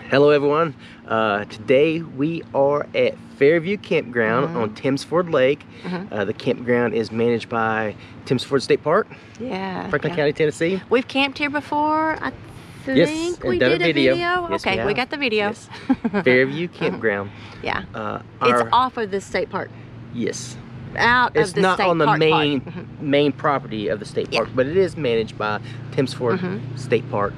Hello everyone. Today we are at Fairview Campground on Timsford Lake. The campground is managed by Timsford State Park, Franklin County, Tennessee. We've camped here before. I think Yes, we done did a video. Yes, okay, we got the video. Yes. Fairview Campground. Yeah. It's off of the state park. Yes. Out It's of the not state on the park main property of the state park, but it is managed by Timsford State Park.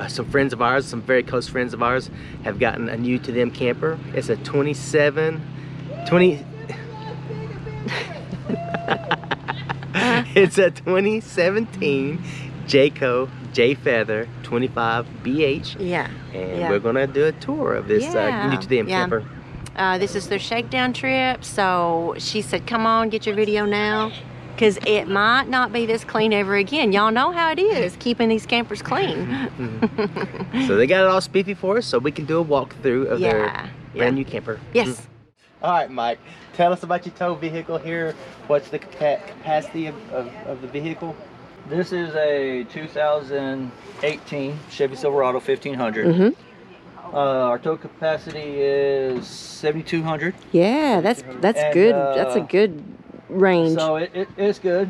Some friends of ours, some very close friends of ours, have gotten a new to them camper. It's a 2017 Jayco J-Feather 25 BH. Yeah. And we're gonna do a tour of this new to them camper. This is their shakedown trip, so she said, come on, get your video now, because it might not be this clean ever again. Y'all know how it is, keeping these campers clean. So they got it all spiffy for us, so we can do a walkthrough of their brand new camper. Yes. All right, Mike, tell us about your tow vehicle here. What's the capacity of the vehicle? This is a 2018 Chevy Silverado 1500. Our tow capacity is 7,200. Yeah, that's good. That's a good range. So it's good.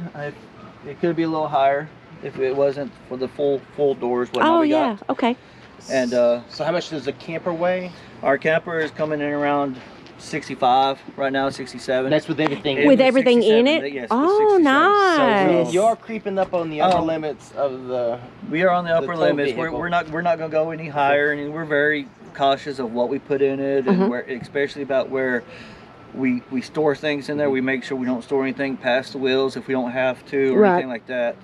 It could be a little higher if it wasn't for the full doors. Oh yeah, okay. And so how much does the camper weigh? Our camper is coming in around 65 right now, 67. That's with everything. With everything in it? Yes, oh, nice. So you're creeping up on the upper limits of the. We are on the upper limits. Vehicle. We're not going to go any higher, and we're very cautious of what we put in it, and where, especially about where we store things in there. We make sure we don't store anything past the wheels if we don't have to, or anything like that.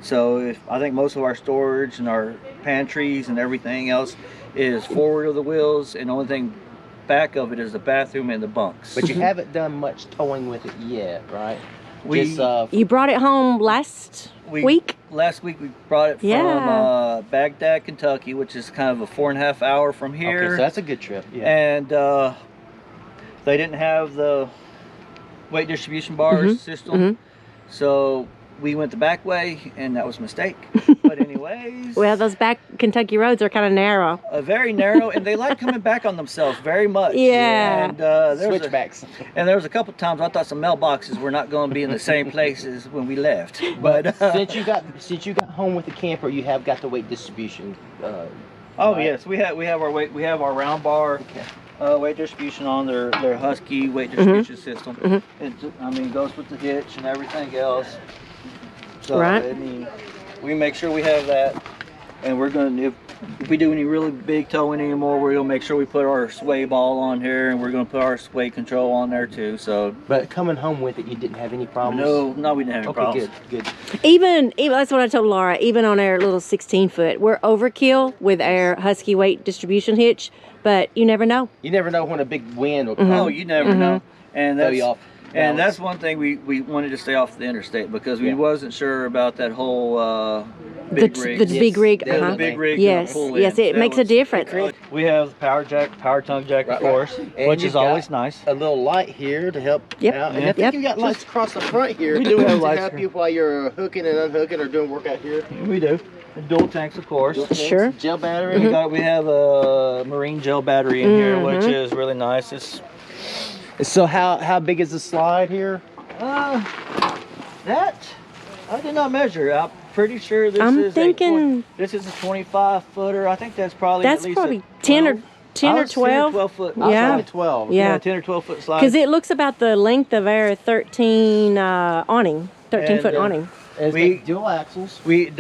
So I think most of our storage and our pantries and everything else is forward of the wheels, and the only thing back of it is the bathroom and the bunks. But you haven't done much towing with it yet, right? You brought it home last week? Last week we brought it from Baghdad, Kentucky, which is kind of a 4.5 hour from here. Okay, so that's a good trip. Yeah. And they didn't have the weight distribution bars system, so we went the back way, and that was a mistake. But anyways, well, those back Kentucky roads are kind of narrow. Very narrow, and they like coming back on themselves very much. Yeah. And switchbacks. And there was a couple times I thought some mailboxes were not going to be in the same places when we left. But since you got home with the camper, you have got the weight distribution. Yes, we have our weight. We have our round bar. Weight distribution on their Husky weight distribution system. I mean, it goes with the hitch and everything else. So I mean, we make sure we have that, and we're going to, if we do any really big towing anymore, we're going to make sure we put our sway ball on here, and we're going to put our sway control on there too. So, but coming home with it, you didn't have any problems? No, we didn't have any problems. Good. Even that's what I told Laura. Even on our little 16-foot, we're overkill with our Husky weight distribution hitch, but you never know. You never know when a big wind will come. Oh, you never know. And throw you off. And that's one thing we wanted to stay off the interstate, because we wasn't sure about that whole big rig. The big rig. The big rig. Yes, it makes a difference. We have the power tongue jack, of course, which is always nice. A little light here to help out. And I think you got lights across the front here. We do have lights to help you while you're hooking and unhooking or doing work out here. We do. And dual tanks, of course. Sure. Gel battery. We have a marine gel battery in here, which is really nice. So how big is the slide here? That I did not measure. I'm pretty sure this is a 25-footer. I think that's probably at least probably 10 or 12. 12 foot. Yeah. 12. Yeah. 10 or 12 foot slide. Because it looks about the length of our 13-foot awning. We dual axles. We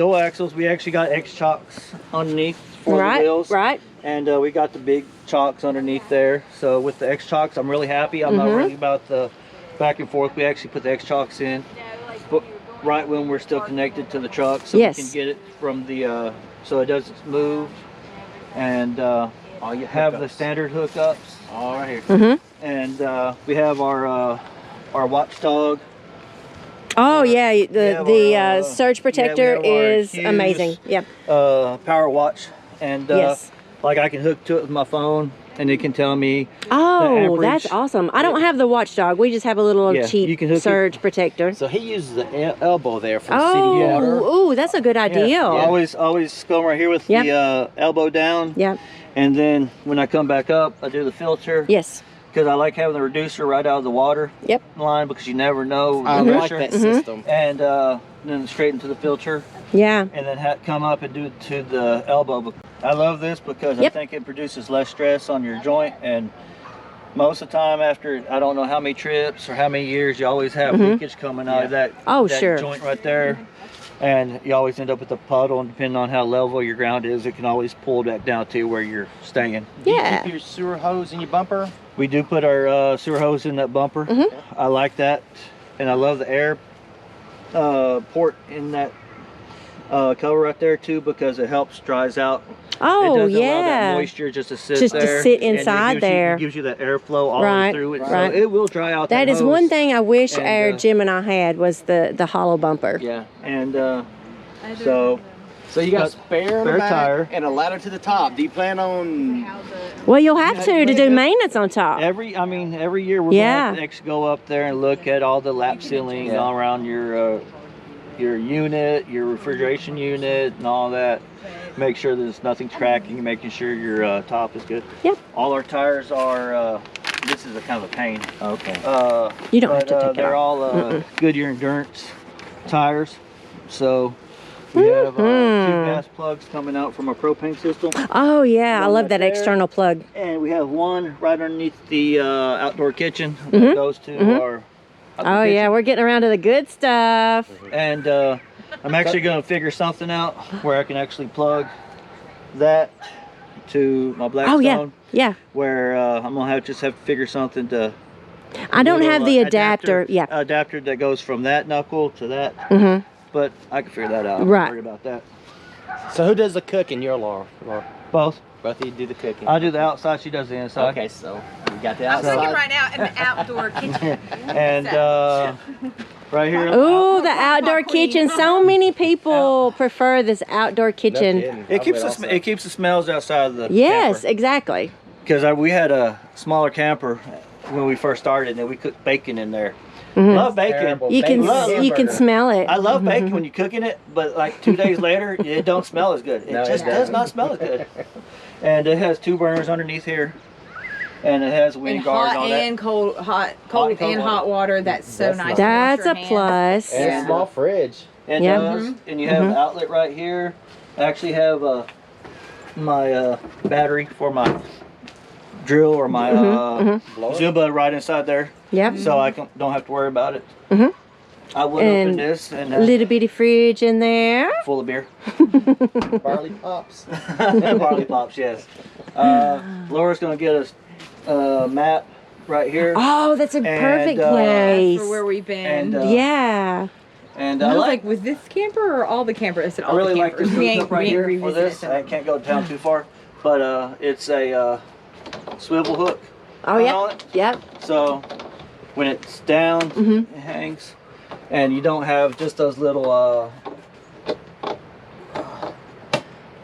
actually got X chocks underneath for the wheels. Right. And we got the big chocks underneath there. So with the X chocks, I'm really happy. I'm not worried about the back and forth. We actually put the X chocks in, but right when we're still connected to the truck, so we can get it from the so it doesn't move. And all you have the standard hookups. All right here. And we have our watchdog. Oh yeah, the surge protector is amazing. Yeah. Power watch, and like I can hook to it with my phone, and it can tell me Oh, the amperage. that's awesome. I don't have the watchdog. We just have a little Yeah, cheap you can hook surge protector. So he uses the elbow there for Oh, city water. ooh, that's a good idea. Yeah. Always go right here with the elbow down. Yep. And then when I come back up, I do the filter. Yes. Because I like having the reducer right out of the water line, because you never know I the like pressure. that system. And then straight into the filter. Yeah. And then come up and do it to the elbow. I love this because I think it produces less stress on your joint. And most of the time, after I don't know how many trips or how many years, you always have leakage coming out of that, joint right there. And you always end up with a puddle, and depending on how level your ground is, it can always pull back down to where you're staying. Do you keep your sewer hose in your bumper? We do put our sewer hose in that bumper. I like that, and I love the air port in that cover right there too, because it helps dries out. Oh, it doesn't allow that moisture just to sit there. To sit inside there. It gives you that airflow all the way through it, so it will dry out. That is hose. one thing I wish our Gemini had, was the hollow bumper. Yeah. And so you got a spare tire and a ladder to the top. Do you plan on? Well, you'll have to do maintenance on top. Every year we're going to go up there and look at all the lap sealing all around your unit, your refrigeration unit, and all that. Make sure there's nothing cracking, making sure your top is good. Yep. All our tires are, this is a kind of a pain. Okay. You don't have to take it they're off. all Goodyear Endurance tires. So we have 2 gas plugs coming out from our propane system. Oh yeah, I love that there. external plug. And we have one right underneath the outdoor kitchen that goes to our Oh yeah, we're getting around to the good stuff. And I'm actually going to figure something out where I can actually plug that to my Blackstone. Oh yeah. Where I'm going to just have to figure something to. I don't have the adapter. Adapter that goes from that knuckle to that. But I can figure that out. I'm not worried about that. So who does the cooking? Your Laura? Both. Both of you do the cooking. I do the outside. She does the inside. Okay, so we got the outside. I'm cooking right now in the outdoor kitchen. And right here. Ooh, the outdoor kitchen. So many people prefer this outdoor kitchen. It keeps the smells outside of the Yes, camper. exactly. Because we had a smaller camper when we first started, and we cooked bacon in there. Love bacon. You can smell it. I love bacon when you're cooking it, but like 2 days later, it don't smell as good. It just does not smell as good. And it has 2 burners underneath here, and it has a wind guard and all that. And cold and hot water. That's so nice. That's a plus. And a small fridge. And and you have an outlet right here. I actually have my battery for my drill or my Zumba right inside there. Yep. So I don't have to worry about it. I would open this and a little bitty fridge in there. Full of beer. Barley pops. Barley pops, yes. Laura's gonna get us a map right here. Oh, that's a perfect place for where we've been. And, yeah. And I was like, with this camper or all the campers? I said all I really the like campers. this up right here for this. I can't go down too far, but it's a swivel hook. Oh yeah. Yep. So when it's down, it hangs, and you don't have just those little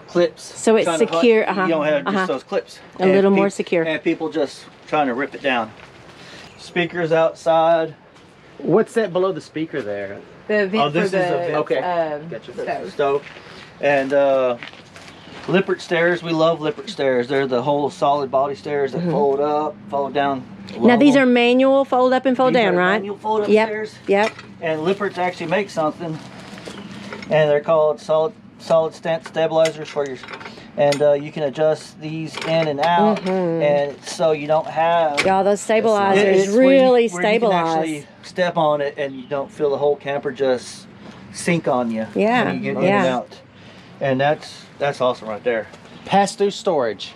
clips. So it's secure. You don't have just those clips. A little more secure. And people just trying to rip it down. Speakers outside. What's that below the speaker there? The vent this for is a the vent. Stove. And Lippert stairs. We love Lippert stairs. They're the whole solid body stairs that fold up, fold down. Now these are manual, fold up and fold down, right? Manual fold up stairs. Yep. And Lippert's actually make something, and they're called solid stent stabilizers for your. And you can adjust these in and out, and so you don't have. Y'all, those stabilizers really stabilize. You can actually step on it, and you don't feel the whole camper just sink on you. Yeah, when you get in and out. And that's awesome right there. Pass-through storage.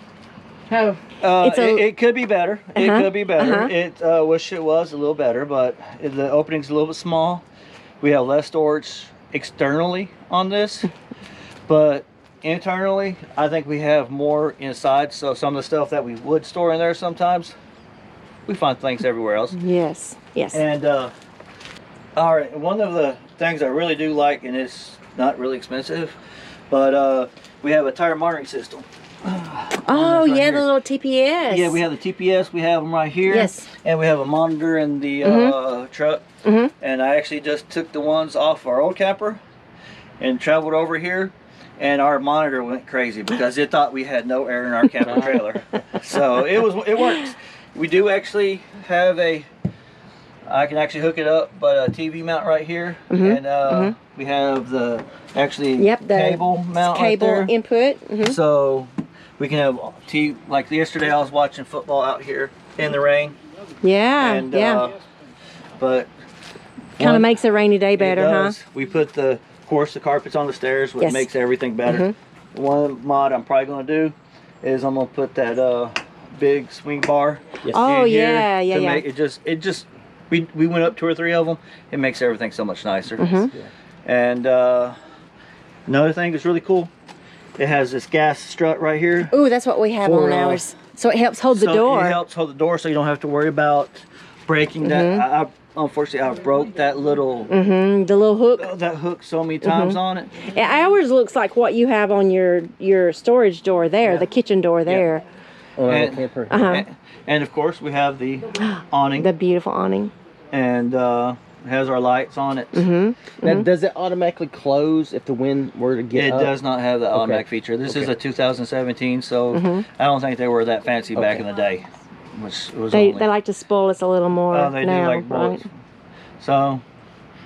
Oh. It could be better. It could be better. It wish it was a little better, but the opening's a little bit small. We have less storage externally on this, but internally, I think we have more inside. So some of the stuff that we would store in there sometimes, we find things everywhere else. Yes. Yes. And all right, one of the things I really do like, and it's not really expensive, but we have a tire monitoring system. Oh, right yeah, here. the little TPS. Yeah, we have the TPS. We have them right here. Yes. And we have a monitor in the truck. And I actually just took the ones off our old camper and traveled over here. And our monitor went crazy because it thought we had no air in our camper trailer. So it works. We do actually have I can actually hook it up, but a TV mount right here, and we have the cable mount right there. Input. So we can have like yesterday I was watching football out here in the rain. Yeah, And, yeah. But Kind of makes a rainy day better, huh? We put of course the carpets on the stairs, which makes everything better. One mod I'm probably gonna do is I'm gonna put that big swing bar. Oh in here yeah, yeah, to yeah. make it just we went up 2 or 3 of them. It makes everything so much nicer. And another thing that's really cool, it has this gas strut right here. Ooh, that's what we have on ours. So it helps hold the door. It helps hold the door, so you don't have to worry about breaking that. Unfortunately, I broke that little the little hook. That hook so many times on it. Yeah, ours looks like what you have on your storage door there, the kitchen door there. And of course, we have the awning. The beautiful awning. And it has our lights on it. Now, does it automatically close if the wind were to get up? It does not have the automatic feature. This is a 2017, so I don't think they were that fancy back in the day. Which was they like to spoil us a little more they now, do like bullets. right? So,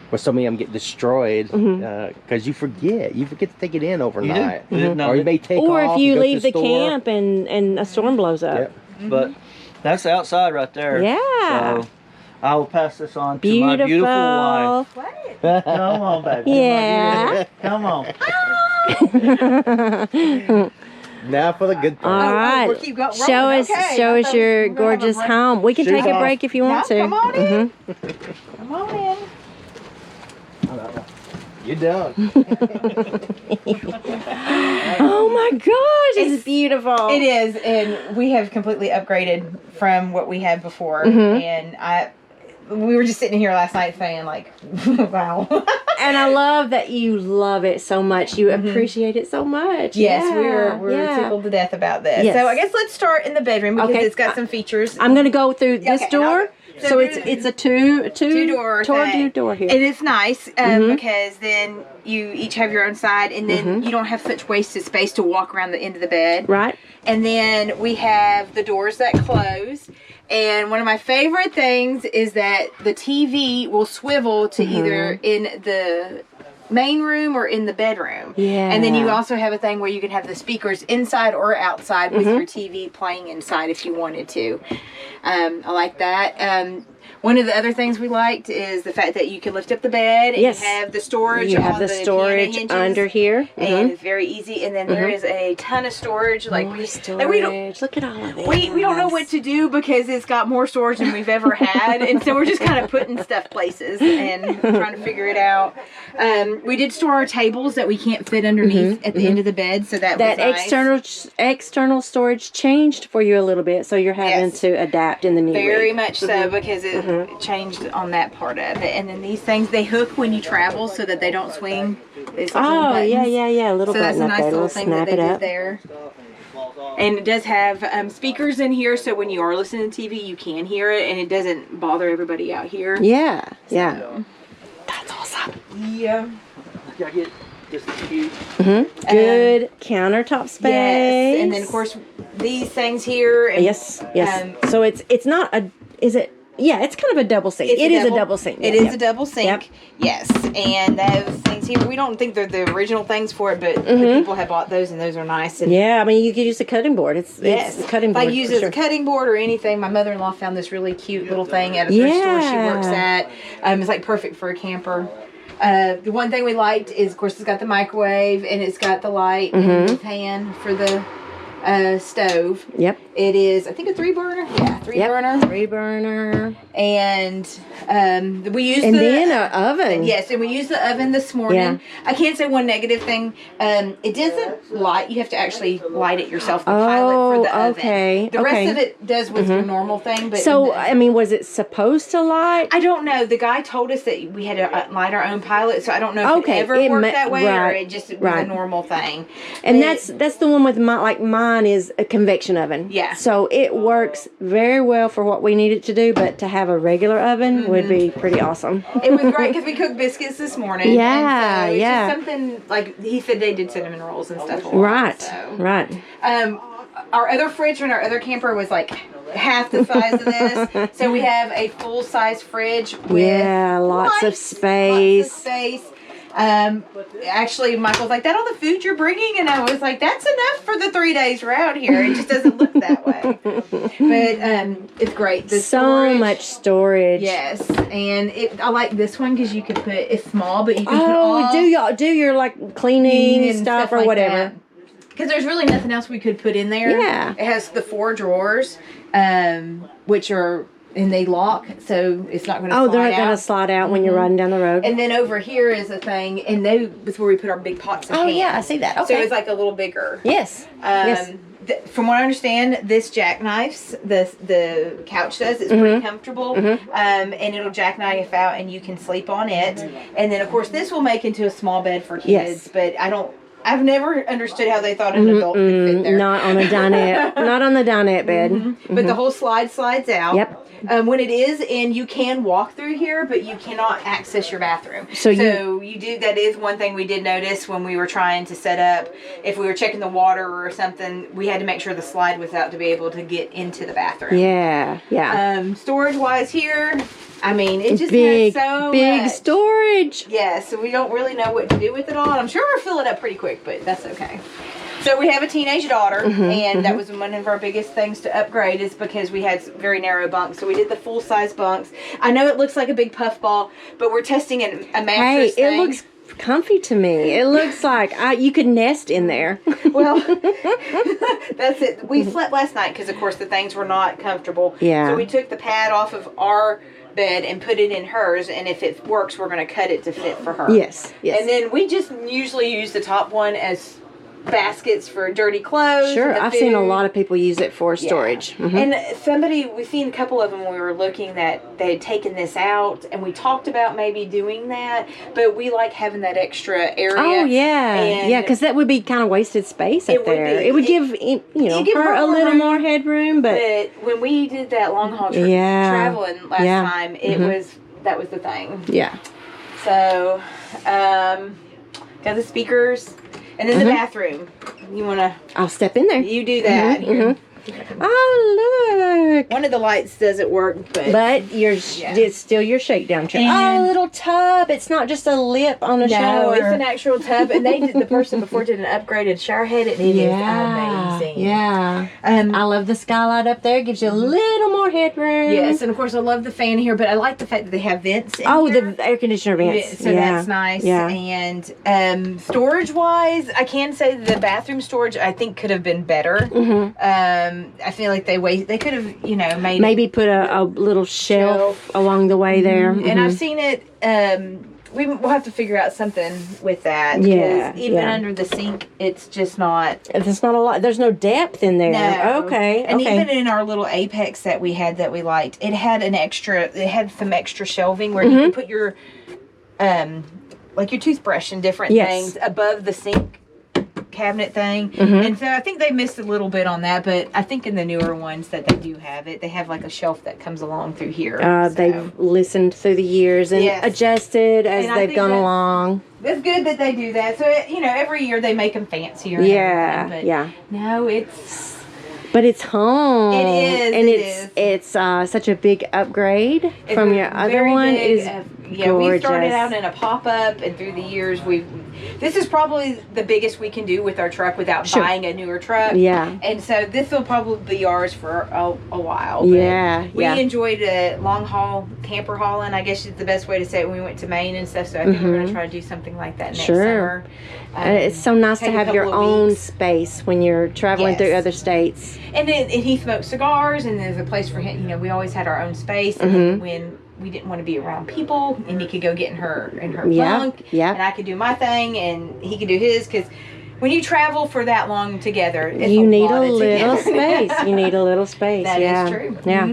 Well, so many of them get destroyed because you forget to take it in overnight, No, or you may take Or off if you and go to leave the store. camp and a storm blows up. Yep. but that's the outside right there. Yeah. So I will pass this on to my beautiful wife. Come on, baby. Yeah. Come on. Now for the good part. All right. we'll keep going. Show us Okay, show I us thought your we were gonna have a gorgeous break. home. We can Shoes take a off. break if you want to. Come on in. Come on in. You're done. Oh my gosh, it's beautiful. It is, and we have completely upgraded from what we had before. And we were just sitting here last night saying, like, wow. And I love that you love it so much. You appreciate it so much. Yes, Yeah, we're yeah. tickled to death about this. Yes. So I guess let's start in the bedroom because Okay. it's got some features. I'm gonna go through this Okay, door. So it's a two Two-door thing. door here. And it's nice because then you each have your own side, and then you don't have such wasted space to walk around the end of the bed. Right. And then we have the doors that close. And one of my favorite things is that the TV will swivel to either in the main room or in the bedroom. Yeah. And then you also have a thing where you can have the speakers inside or outside with your TV playing inside if you wanted to. I like that. One of the other things we liked is the fact that you can lift up the bed and Yes. have the storage. You have on the piano storage hinges, under here. and it's very easy. And then there is a ton of storage. Like More we storage. don't. Look at all of it. We don't know what to do because it's got more storage than we've ever had, and so we're just kind of putting stuff places and trying to figure it out. We did store our tables that we can't fit underneath at the end of the bed, so that was nice. external storage changed for you a little bit, so you're having Yes. to adapt in the new Very week. much so because it changed on that part of it. And then these things, they hook when you travel so that they don't swing. It's little Oh buttons. yeah, a little So that's button a up nice there. little We'll thing that snap they it did up. there. And it does have speakers in here, so when you are listening to TV, you can hear it, and it doesn't bother everybody out here. Yeah, yeah. So, That's awesome. yeah. I get this is huge. Good countertop space. Yes, and then of course these things here. And, Yes. So it's not a. Is it? Yeah, it's kind of a double sink. It is a double sink. It Yeah, is yeah. a double sink. Yep. Yes, and those things here, we don't think they're the original things for it, but the people have bought those, and those are nice. And Yeah, I mean you could use a cutting board. It's yes, a cutting if board. I use for it as sure. a cutting board or anything. My mother-in-law found this really cute little thing at a thrift store she works at. It's like perfect for a camper. The one thing we liked is, of course, it's got the microwave and it's got the light and the fan for the stove. Yep. It is, I think, a 3-burner. Yeah, 3-burner. 3-burner. And we used And the then an oven. Yes, and we used the oven this morning. Yeah. I can't say one negative thing. It doesn't light. You have to actually light it yourself. The pilot for the oven. Okay, The rest okay. of it does with your normal thing. But So I mean, was it supposed to light? I don't know. The guy told us that we had to light our own pilot, so I don't know if Okay, it ever it worked ma- that way or right, it just was right. a normal thing. And But that's the one with my mine is a convection oven. Yeah. So it works very well for what we need it to do, but to have a regular oven would be pretty awesome. It was great because we cooked biscuits this morning. Yeah, and so it's yeah. just something like he said they did cinnamon rolls and stuff. Right, so. right. Our other fridge in our other camper was like half the size of this. So we have a full size fridge with lots of space. Lots of space. Actually, Michael's like, that all the food you're bringing? And I was like, that's enough for the 3 days we're out here. It just doesn't look that way. But it's great. The storage, much storage. Yes. And I like this one because you could put, it's small, but you can put all. Do your like cleaning stuff or like whatever. Because there's really nothing else we could put in there. Yeah. It has the 4 drawers, which are, and they lock, so it's not going to slide out. Oh, they're not going to slide out when you're riding down the road. And then over here is a thing, and that's where we put our big pots and pans. Oh, yeah, I see that. Okay. So it's like a little bigger. Yes. Yes. From what I understand, this jackknifes, the couch does, it's pretty comfortable, and it'll jackknife out, and you can sleep on it. And then, of course, this will make into a small bed for kids, but I've never understood how they thought an adult could fit there. Not on a dinette. Not on the dinette bed. But the whole slide slides out. Yep. When it is in, you can walk through here, but you cannot access your bathroom. So you do. That is one thing we did notice when we were trying to set up. If we were checking the water or something, we had to make sure the slide was out to be able to get into the bathroom. Yeah. Yeah. Storage wise here, I mean, it just big, has so big much storage. Yeah, so we don't really know what to do with it all. I'm sure we'll fill it up pretty quick, but that's okay. So we have a teenage daughter, and that was one of our biggest things to upgrade is because we had very narrow bunks. So we did the full-size bunks. I know it looks like a big puffball, but we're testing a mattress Hey, it looks comfy to me. It looks like you could nest in there. Well, that's it. We slept last night because, of course, the things were not comfortable. Yeah. So we took the pad off of our bed and put it in hers, and if it works, we're going to cut it to fit for her. Yes, yes. And then we just usually use the top one as baskets for dirty clothes. Sure, I've seen a lot of people use it for storage. And we've seen a couple of them when we were looking that they had taken this out, and we talked about maybe doing that, but we like having that extra area. Oh, yeah. Yeah, because that would be kind of wasted space up there. It would give, her a little more headroom, but when we did that long haul traveling last time, that was the thing. Yeah. So, got the speakers. And then the bathroom. You want to... I'll step in there. You do that. Oh, look. One of the lights doesn't work, but it's still your shakedown chair. Oh, a little tub. It's not just a lip on a shower. No, it's an actual tub. And the person before did an upgraded shower head, and it is amazing. Yeah. I love the skylight up there. It gives you a little more headroom. Yes, and of course I love the fan here, but I like the fact that they have vents in here. The air conditioner vents. So that's nice. Yeah. And storage-wise, I can say the bathroom storage I think could have been better. I feel like they could have, maybe put a little shelf along the way there. And I've seen it. We'll have to figure out something with that. Yeah. Even under the sink, it's just not. There's not a lot. There's no depth in there. No. Okay. And even in our little Apex that we had that we liked, it had some extra shelving where you could put your, like your toothbrush and different things above the sink cabinet thing. And so I think they missed a little bit on that, but I think in the newer ones that they do have it, they have like a shelf that comes along through here. They've listened through the years and adjusted as they've gone along. It's good that they do that. So, every year they make them fancier. Yeah. No, it's... But it's home. It is. And it's such a big upgrade from your other one. It is gorgeous. We started out in a pop-up, and through the years this is probably the biggest we can do with our truck without buying a newer truck. Yeah. And so this will probably be ours for a while. We enjoyed a long haul camper hauling. I guess it's the best way to say it when we went to Maine and stuff. So I think we're going to try to do something like that next summer. It's so nice to have your own space when you're traveling through other states. And he smokes cigars, and there's a place for him. We always had our own space. And when we didn't want to be around people, and he could go get in her bunk, and I could do my thing, and he could do his. Because when you travel for that long together, you need a little space. You need a little space. That is true. Yeah.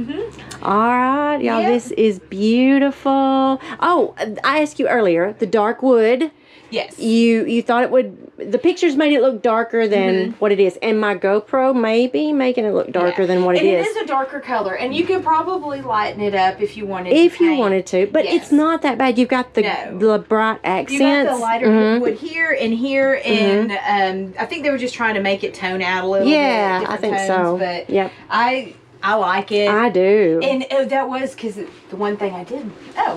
All right, y'all. This is beautiful. Oh, I asked you earlier. The dark wood. Yes. You thought it would. The pictures made it look darker than what it is, and my GoPro may be making it look darker than what it is. It is a darker color, and you could probably lighten it up if you wanted. If you wanted to, but it's not that bad. You've got the bright accents. You got the lighter wood here and here, and I think they were just trying to make it tone out a little bit. Yeah, I think so. But yep. I like it. I do. And that was because the one thing I did. Oh,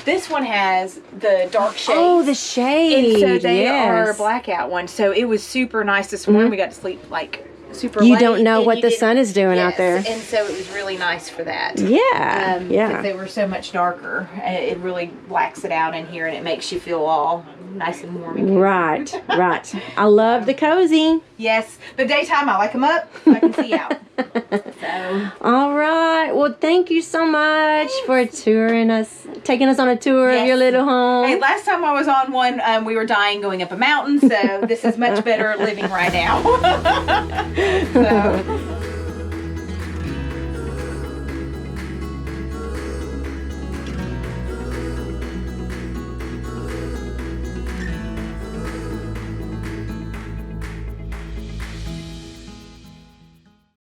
this one has the dark shades. Oh, the shade. And so they are blackout ones. So it was super nice this morning. We got to sleep like super You late, don't know and what the sun is doing out there. And so it was really nice for that. Yeah. Because they were so much darker. It really blacks it out in here, and it makes you feel all nice and warm. And right. I love the cozy. Yes, but daytime I like them up so I can see out. So. All right. Well, thank you so much for taking us on a tour of your little home. Hey, last time I was on one, we were dying going up a mountain, so this is much better living right now. So.